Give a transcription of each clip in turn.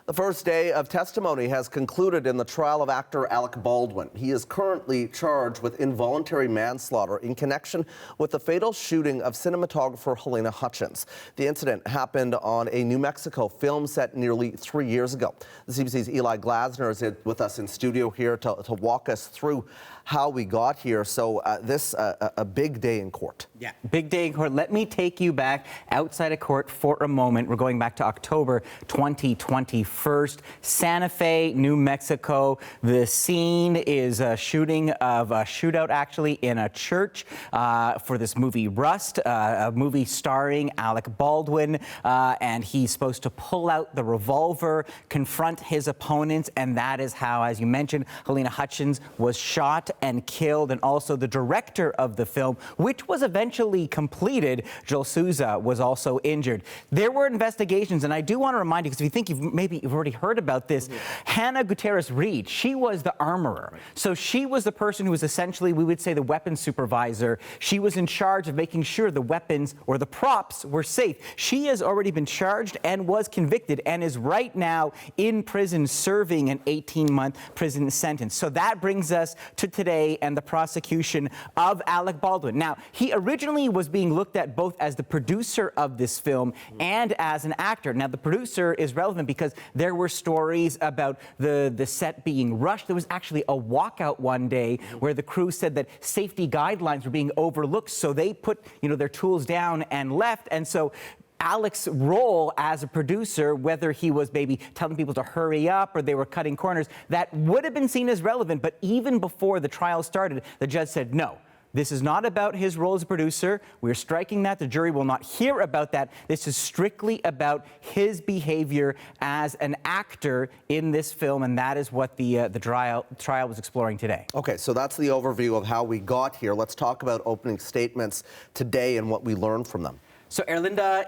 The first day of testimony has concluded in the trial of actor Alec Baldwin. He is currently charged with involuntary manslaughter in connection with the fatal shooting of cinematographer Halyna Hutchins. The incident happened on a New Mexico film set nearly 3 years ago. The CBC's Eli Glasner is with us in studio here to walk us through how we got here. So this a big day in court. Yeah, big day in court. Let me take you back outside of court for a moment. We're going back to October 2021. Santa Fe, New Mexico. The scene is a shooting of a shootout actually in a church for this movie Rust, a movie starring Alec Baldwin, and he's supposed to pull out the revolver, confront his opponents, and that is how, as you mentioned, Halyna Hutchins was shot and killed, and also the director of the film, which was eventually completed, Joel Souza, was also injured. There were investigations, and I do want to remind you, because if you think you've already heard about this, Hannah Gutierrez-Reed, she was the armourer. So she was the person who was essentially, we would say, the weapons supervisor. She was in charge of making sure the weapons or the props were safe. She has already been charged and was convicted and is right now in prison serving an 18-month prison sentence. So that brings us to today and the prosecution of Alec Baldwin. Now, he originally was being looked at both as the producer of this film and as an actor. Now, the producer is relevant because there were stories about the set being rushed. There was actually a walkout one day where the crew said that safety guidelines were being overlooked, so they put their tools down and left. And so Alec's role as a producer, whether he was maybe telling people to hurry up or they were cutting corners, that would have been seen as relevant. But even before the trial started, the judge said, no, this is not about his role as a producer. We're striking that. The jury will not hear about that. This is strictly about his behavior as an actor in this film, and that is what the trial was exploring today. Okay, so that's the overview of how we got here. Let's talk about opening statements today and what we learned from them. So Erlinda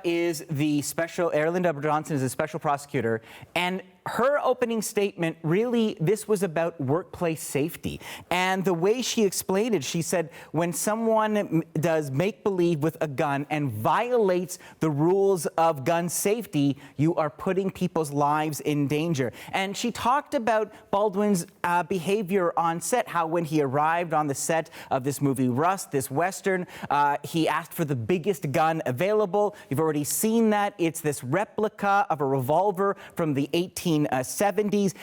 Johnson is a special prosecutor, and her opening statement, really, this was about workplace safety. And the way she explained it, she said, when someone does make-believe with a gun and violates the rules of gun safety, you are putting people's lives in danger. And she talked about Baldwin's behavior on set, how when he arrived on the set of this movie Rust, this Western, he asked for the biggest gun available. You've already seen that. It's this replica of a revolver from the 1870s,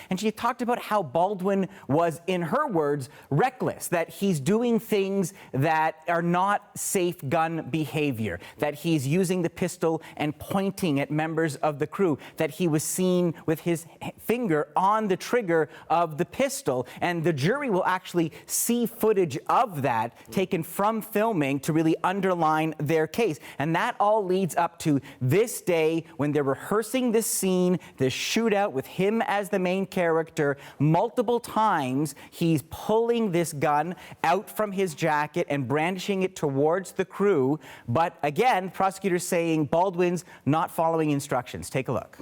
and she talked about how Baldwin was, in her words, reckless, that he's doing things that are not safe gun behavior, that he's using the pistol and pointing at members of the crew, that he was seen with his finger on the trigger of the pistol, and the jury will actually see footage of that taken from filming to really underline their case. And that all leads up to this day when they're rehearsing this scene, this shootout with him as the main character. Multiple times he's pulling this gun out from his jacket and brandishing it towards the crew. But again, prosecutors saying Baldwin's not following instructions. Take a look.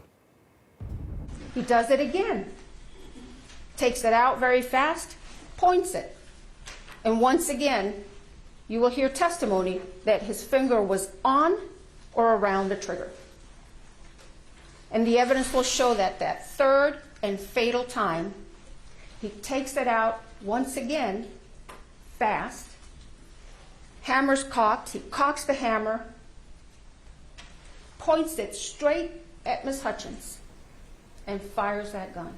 He does it again. Takes it out very fast, points it. And once again, you will hear testimony that his finger was on or around the trigger. And the evidence will show that that third and fatal time, he takes it out once again, fast, hammer's cocked, he cocks the hammer, points it straight at Miss Hutchins, and fires that gun.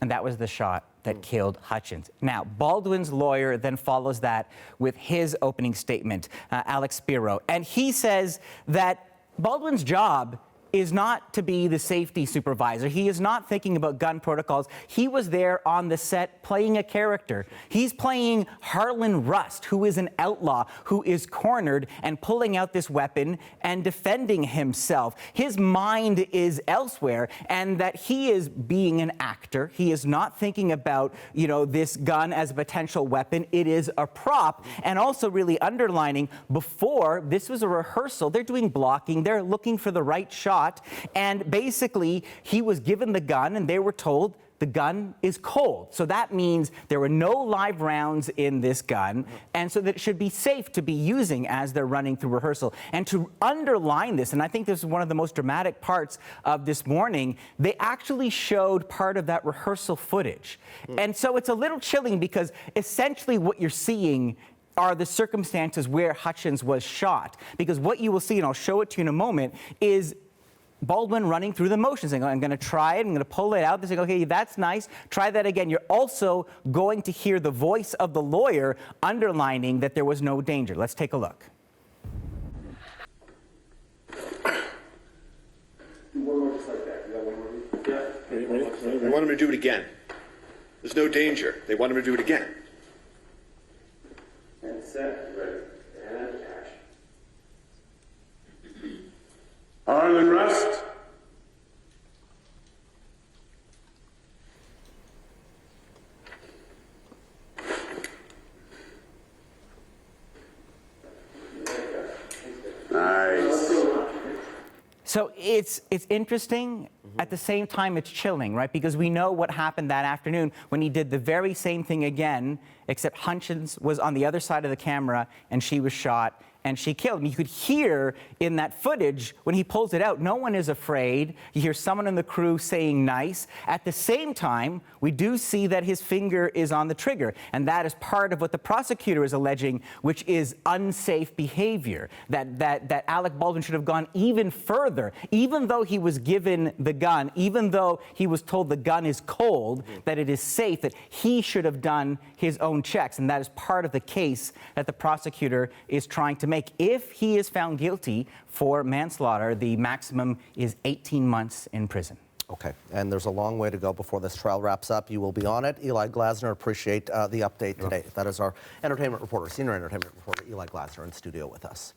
And that was the shot that killed Hutchins. Now, Baldwin's lawyer then follows that with his opening statement, Alex Spiro, and he says that Baldwin's job is not to be the safety supervisor. He is not thinking about gun protocols. He was there on the set playing a character. He's playing Harlan Rust, who is an outlaw, who is cornered and pulling out this weapon and defending himself. His mind is elsewhere, and that he is being an actor. He is not thinking about, this gun as a potential weapon. It is a prop. And also really underlining, before, this was a rehearsal. They're doing blocking. They're looking for the right shot. And basically, he was given the gun, and they were told, the gun is cold. So that means there were no live rounds in this gun, and so that it should be safe to be using as they're running through rehearsal. And to underline this, and I think this is one of the most dramatic parts of this morning, they actually showed part of that rehearsal footage. And so it's a little chilling because essentially what you're seeing are the circumstances where Hutchins was shot. Because what you will see, and I'll show it to you in a moment, is Baldwin running through the motions, saying, I'm going to try it, I'm going to pull it out. They're saying, okay, that's nice, try that again. You're also going to hear the voice of the lawyer underlining that there was no danger. Let's take a look. One more just like that. You got one more? Yeah. Ready? They want him to do it again. There's no danger. They want him to do it again. And set, ready, and action. Arlen, rest. Nice. So it's interesting. At the same time, it's chilling, right? Because we know what happened that afternoon when he did the very same thing again, except Hutchins was on the other side of the camera and she was shot and she killed. And you could hear in that footage when he pulls it out, no one is afraid. You hear someone in the crew saying nice. At the same time, we do see that his finger is on the trigger. And that is part of what the prosecutor is alleging, which is unsafe behavior. That Alec Baldwin should have gone even further, even though he was given the gun, even though he was told the gun is cold, that it is safe, that he should have done his own checks. And that is part of the case that the prosecutor is trying to make. If he is found guilty for manslaughter, the maximum is 18 months in prison. Okay, and there's a long way to go before this trial wraps up. You will be on it. Eli Glasner, appreciate the update today. That is our entertainment reporter, senior entertainment reporter Eli Glasner in studio with us.